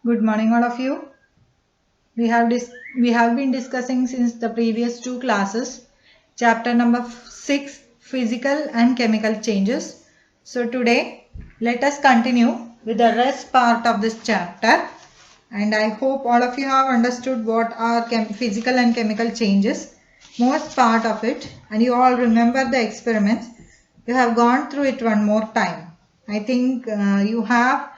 Good morning, all of you. We have been discussing since the previous two classes, chapter number 6, physical and chemical changes. So today, let us continue with the rest part of this chapter. And I hope all of you have understood what are physical and chemical changes, most part of it, and you all remember the experiments. You have gone through it one more time. I think you have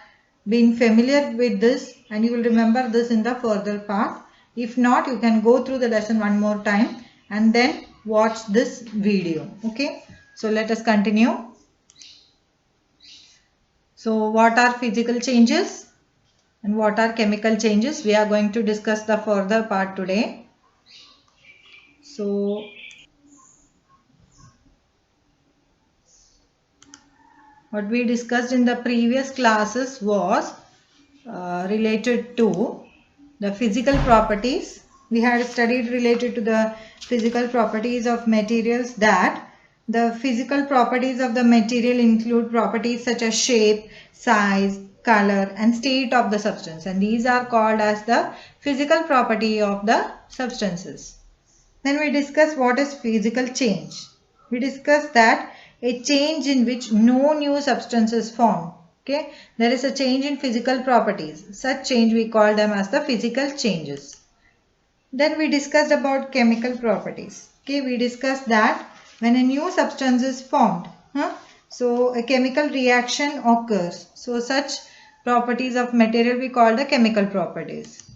been familiar with this and you will remember this in the further part. If not, you can go through the lesson one more time and then watch this video. Okay, so let us continue. So what are physical changes and what are chemical changes? We are going to discuss the further part today. So what we discussed in the previous classes was related to the physical properties. We had studied related to the physical properties of materials, that the physical properties of the material include properties such as shape, size, color and state of the substance, and these are called as the physical property of the substances. Then we discuss what is physical change. We discuss that a change in which no new substance is formed. Okay, there is a change in physical properties. Such change we call them as the physical changes. Then we discussed about chemical properties. Okay, we discussed that when a new substance is formed, so a chemical reaction occurs. So such properties of material we call the chemical properties.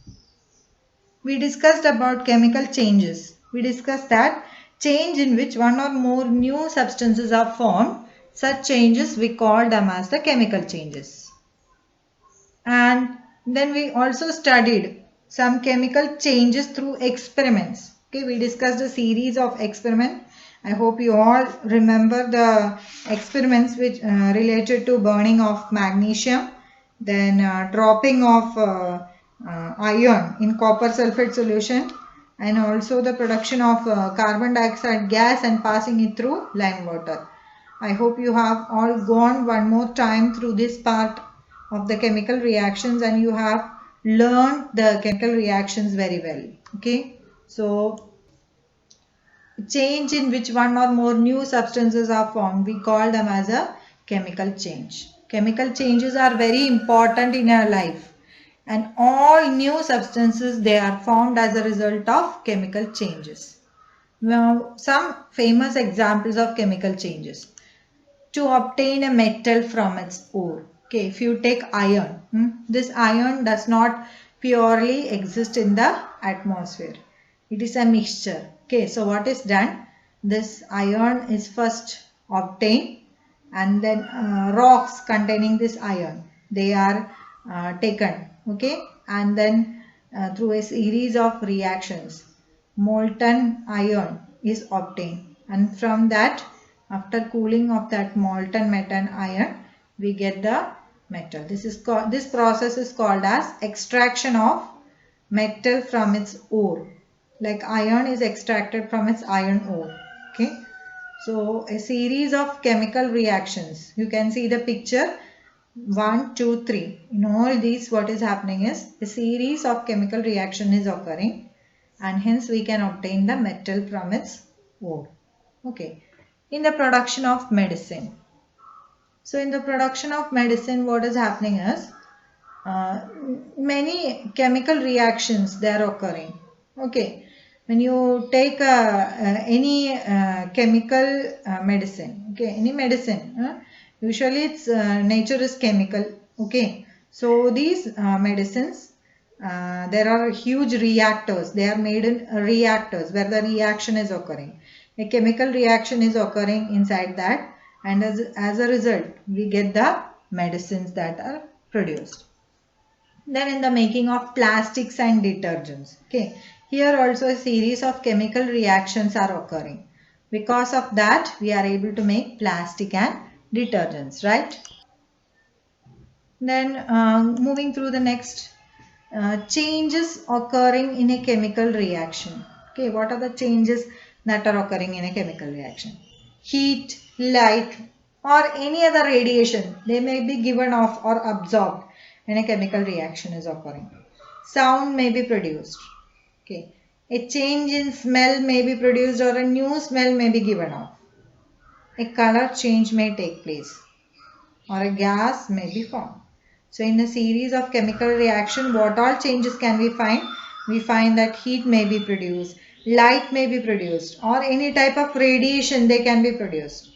We discussed about chemical changes. We discussed that change in which one or more new substances are formed, such changes we call them as the chemical changes. And then we also studied some chemical changes through experiments. Okay, we discussed a series of experiments. I hope you all remember the experiments which related to burning of magnesium, then dropping of iron in copper sulfate solution, and also the production of carbon dioxide gas and passing it through lime water. I hope you have all gone one more time through this part of the chemical reactions and you have learned the chemical reactions very well. Okay, so change in which one or more new substances are formed, we call them as a chemical change. Chemical changes are very important in our life, and all new substances, they are formed as a result of chemical changes. Now some famous examples of chemical changes. To obtain a metal from its ore. Okay, if you take iron, this iron does not purely exist in the atmosphere. It is a mixture. Okay, so what is done? This iron is first obtained, and then rocks containing this iron, they are taken. Okay, and then through a series of reactions, molten iron is obtained, and from that, after cooling of that molten metal iron, we get the metal. This process is called as extraction of metal from its ore. Like iron is extracted from its iron ore. Okay, so a series of chemical reactions. You can see the picture 1, 2, 3. In all these, what is happening is a series of chemical reaction is occurring, and hence we can obtain the metal from its ore. Okay, in the production of medicine. So in the production of medicine, what is happening is many chemical reactions they are occurring. Okay, when you take any chemical medicine, okay, any medicine, usually its nature is chemical. Okay, so these medicines, there are huge reactors. They are made in reactors where the reaction is occurring. A chemical reaction is occurring inside that, and as a result we get the medicines that are produced. Then in the making of plastics and detergents, okay, here also a series of chemical reactions are occurring. Because of that we are able to make plastic and detergents, right? Then moving through the next changes occurring in a chemical reaction. Okay, what are the changes that are occurring in a chemical reaction? Heat, light or any other radiation, they may be given off or absorbed when a chemical reaction is occurring. Sound may be produced. Okay. A change in smell may be produced or a new smell may be given off. A color change may take place or a gas may be formed. So in a series of chemical reaction, what all changes can we find? We find that heat may be produced, light may be produced, or any type of radiation they can be produced.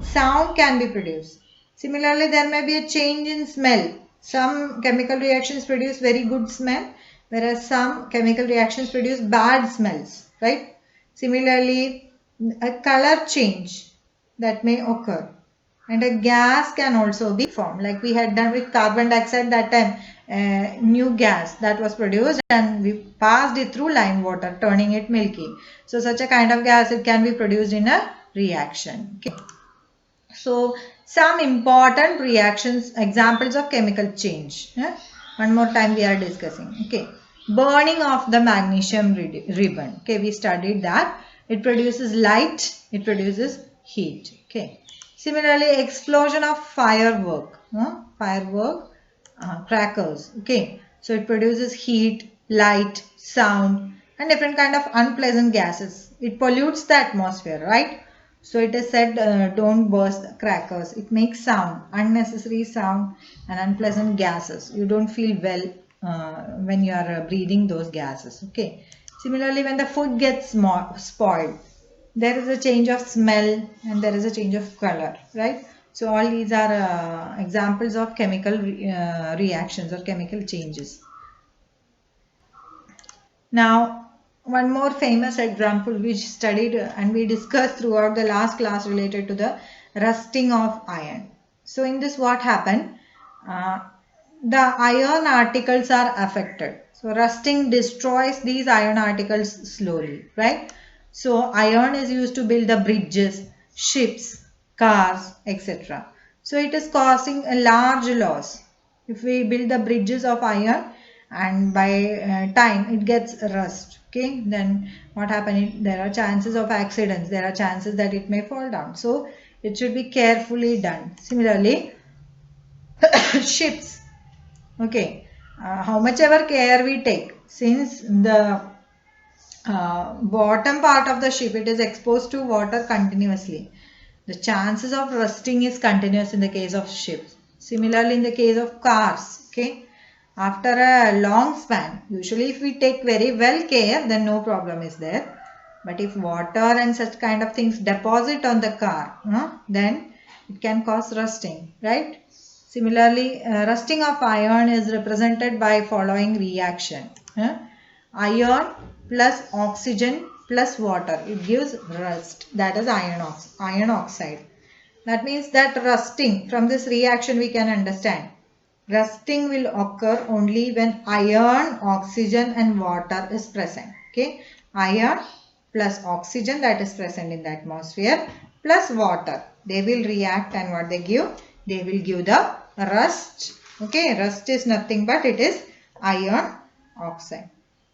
Sound can be produced. Similarly, there may be a change in smell. Some chemical reactions produce very good smell, whereas some chemical reactions produce bad smells, right? Similarly, a color change that may occur, and a gas can also be formed, like we had done with carbon dioxide that time. New gas that was produced and we passed it through lime water, turning it milky. So such a kind of gas, it can be produced in a reaction. Okay. So some important reactions, examples of chemical change. One more time we are discussing. Okay. Burning of the magnesium ribbon. Okay, we studied that. It produces light, it produces heat. Okay. Similarly, explosion of firework. Crackers. Okay. So it produces heat, light, sound, and different kind of unpleasant gases. It pollutes the atmosphere, right? So it is said, don't burst crackers. It makes sound, unnecessary sound and unpleasant gases. You don't feel well when you are breathing those gases. Okay. Similarly, when the food gets spoiled, there is a change of smell and there is a change of color, right? So all these are examples of chemical reactions or chemical changes. Now, one more famous example which studied and we discussed throughout the last class related to the rusting of iron. So in this what happened? The iron articles are affected. So rusting destroys these iron articles slowly, right? So iron is used to build the bridges, ships, cars, etc. So it is causing a large loss. If we build the bridges of iron and by time it gets rust, okay, then what happens? There are chances of accidents. There are chances that it may fall down. So it should be carefully done. Similarly, ships. Okay, how much ever care we take, since the bottom part of the ship, it is exposed to water continuously, the chances of rusting is continuous in the case of ships. Similarly, in the case of cars, okay, after a long span, usually if we take very well care, then no problem is there. But if water and such kind of things deposit on the car, then it can cause rusting, right? Similarly, rusting of iron is represented by following reaction. Iron plus oxygen plus water, it gives rust, that is iron oxide. That means that rusting, from this reaction we can understand, rusting will occur only when iron, oxygen and water is present. Okay, iron plus oxygen that is present in the atmosphere plus water, they will react, and what they give? They will give the rust. Okay, rust is nothing but it is iron oxide.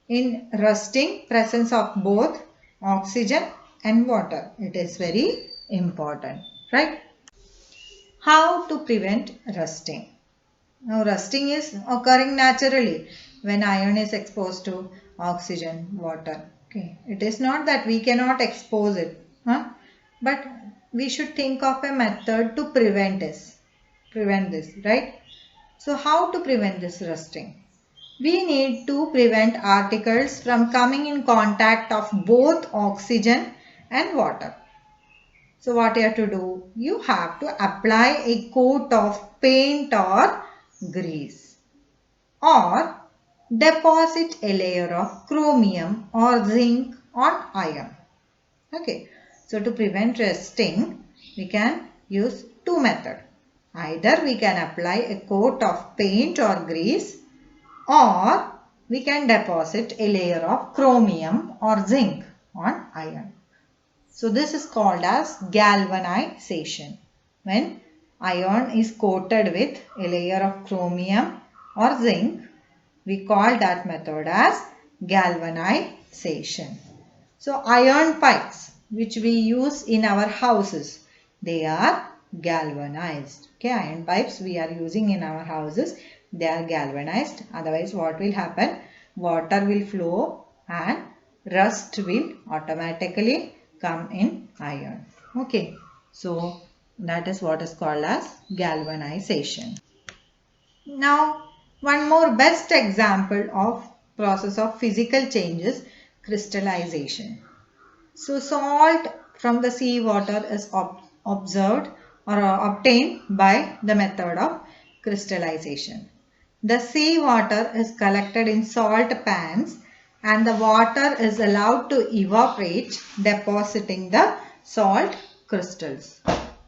In rusting, presence of both oxygen and water, it is very important, right? How to prevent rusting? Now rusting is occurring naturally when iron is exposed to oxygen, water. Okay, it is not that we cannot expose it, but we should think of a method to prevent this, right? So how to prevent this rusting? We need to prevent articles from coming in contact of both oxygen and water. So what you have to do? You have to apply a coat of paint or grease, or deposit a layer of chromium or zinc on iron. Okay. So to prevent rusting, we can use two methods. Either we can apply a coat of paint or grease, or we can deposit a layer of chromium or zinc on iron. So this is called as galvanization. When iron is coated with a layer of chromium or zinc, we call that method as galvanization. So iron pipes which we use in our houses, they are galvanized. Okay, iron pipes we are using in our houses, they are galvanized. Otherwise what will happen? Water will flow and rust will automatically come in iron. Okay, so that is what is called as galvanization. Now one more best example of process of physical change is crystallization. So salt from the sea water is observed or obtained by the method of crystallization. The sea water is collected in salt pans and the water is allowed to evaporate, depositing the salt crystals.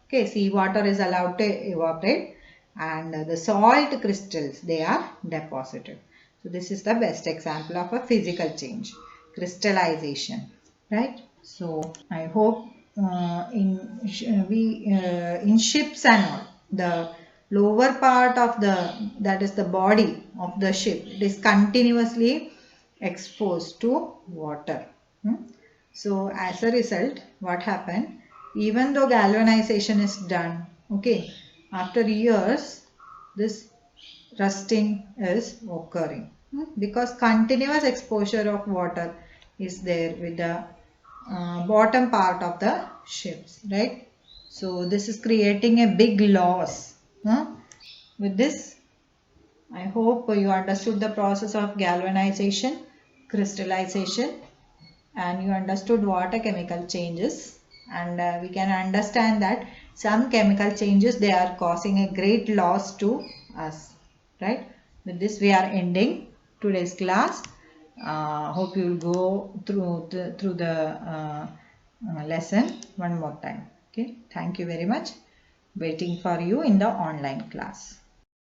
Okay, sea water is allowed to evaporate and the salt crystals, they are deposited. So this is the best example of a physical change, crystallization, right? So I hope in ships and all, the lower part of that is the body of the ship, it is continuously exposed to water. So as a result, what happened? Even though galvanization is done, okay, after years, this rusting is occurring because continuous exposure of water is there with the bottom part of the ships, right? So this is creating a big loss. With this, I hope you understood the process of galvanization, crystallization, and you understood what a chemical change is, and we can understand that some chemical changes, they are causing a great loss to us, right? With this we are ending today's class. Hope you will go through the lesson one more time. Okay, thank you very much. Waiting for you in the online class.